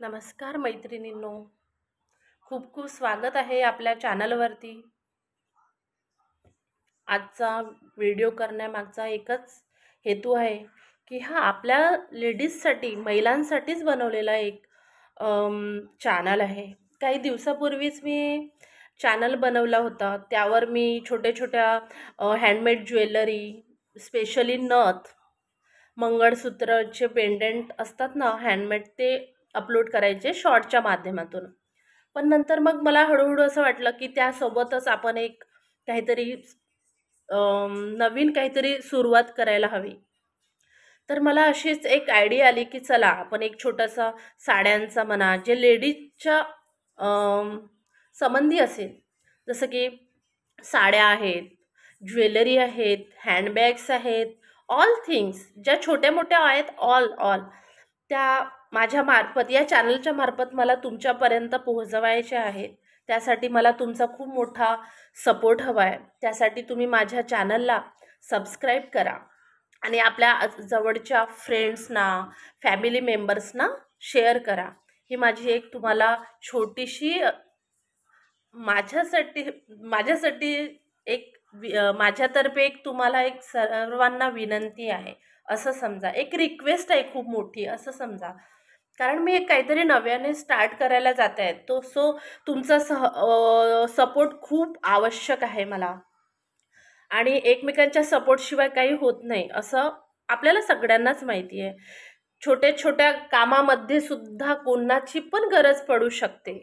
नमस्कार मैत्रिणींनो, खूप खूप स्वागत आहे आपल्या चॅनलवरती. आजचा व्हिडिओ करण्यामागचा एकच हेतू आहे की हा आपल्या लेडीजसाठी, महिलांसाठीच बनवलेला एक चॅनल आहे. काही दिवसापूर्वीच मी चॅनल बनवला होता. त्यावर मी छोट्या छोट्या हँडमेड ज्वेलरी, स्पेशली नथ, मंगळसूत्रचे पेंडंट असतात ना हँडमेड, ते अपलोड करायचे शॉर्टच्या माध्यमातून. पण नंतर मग मला हळूहळू असं वाटलं की त्यासोबतच आपण एक काहीतरी नवीन काहीतरी सुरुवात करायला हवी. तर मला अशीच एक आयडिया आली की चला आपण एक छोटासा साड्यांचा म्हणा, जे लेडीजच्या संबंधी असेल, जसं की साड्या आहेत, ज्वेलरी आहेत, हँडबॅग्स आहेत, ऑल थिंग्स ज्या छोट्या मोठ्या आहेत, ऑल ऑल त्या माझ्या मार्फत, या चॅनलच्या मार्फत मला तुमच्यापर्यंत पोहोचवायच्या आहेत. त्यासाठी मला तुमचा खूप मोठा सपोर्ट हवा आहे. त्यासाठी तुम्ही माझ्या चॅनलला सबस्क्राईब करा आणि आपल्या जवळच्या फ्रेंड्सना, फॅमिली मेंबर्सना शेअर करा. ही माझी एक तुम्हाला छोटीशी माझ्यासाठी एक माझ्यातर्फे एक तुम्हाला एक सर्वांना विनंती आहे असं समजा, एक रिक्वेस्ट आहे खूप मोठी असं समजा. कारण मी एक काहीतरी नव्याने स्टार्ट करायला जात आहे, सो तुमचा सपोर्ट खूप आवश्यक आहे मला. आणि एकमेकांच्या सपोर्टशिवाय काही होत नाही असं आपल्याला सगळ्यांनाच माहिती आहे. छोट्या छोट्या कामामध्ये सुद्धा कोणाची पण गरज पडू शकते.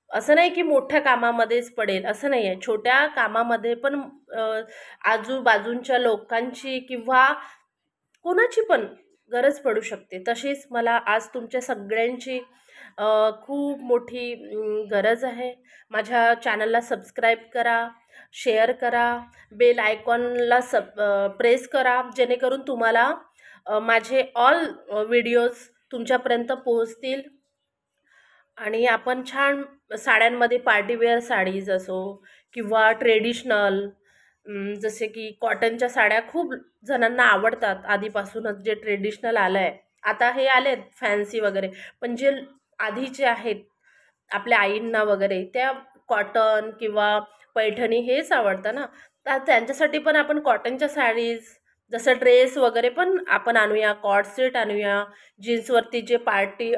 असं नाही की मोठ्या कामामध्येच पडेल असं नाही आहे. छोट्या कामामध्ये पण आजूबाजूच्या लोकांची किंवा कोणाची पण गरज पडू शकते. तशीच मला आज तुमच्या सगळ्यांची खूप मोठी गरज आहे. माझ्या चॅनलला सबस्क्राईब करा, शेअर करा, बेल आयकॉनला प्रेस करा, जेणेकरून तुम्हाला माझे ऑल व्हिडिओज तुमच्यापर्यंत पोहोचतील. आणि आपण छान साड्यांमध्ये पार्टीवेअर साडीज असो किंवा ट्रेडिशनल, जसे की कॉटनच्या साड्या खूप जणांना आवडतात आधीपासूनच. जे ट्रेडिशनल आलं आहे, आता हे आलेत फॅन्सी वगैरे, पण जे आधीचे आहेत आपल्या आईंना वगैरे, त्या कॉटन किंवा पैठणी हेच आवडतं ना. तर त्यांच्यासाठी पण आपण कॉटनच्या साडीज, जसं ड्रेस वगैरे पण आपण आणूया, कॉर्ड सेट आणूया, जीन्सवरती जे पार्टी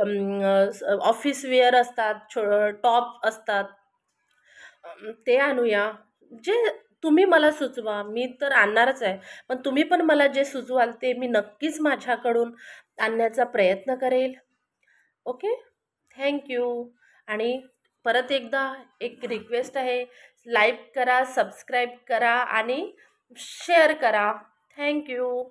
ऑफिस वेअर असतात, टॉप असतात, ते आणूया. जे तुम्ही मला सुचवा, मी तर आणणारच आहे, पण तुम्ही पण मला जे सुचवाल ते मी नक्कीच माझ्याकडून आणण्याचा प्रयत्न करेल. Okay, thank you. आणि परत एकदा एक रिक्वेस्ट आहे, लाईक करा, सबस्क्राईब करा आणि शेअर करा. थँक्यू.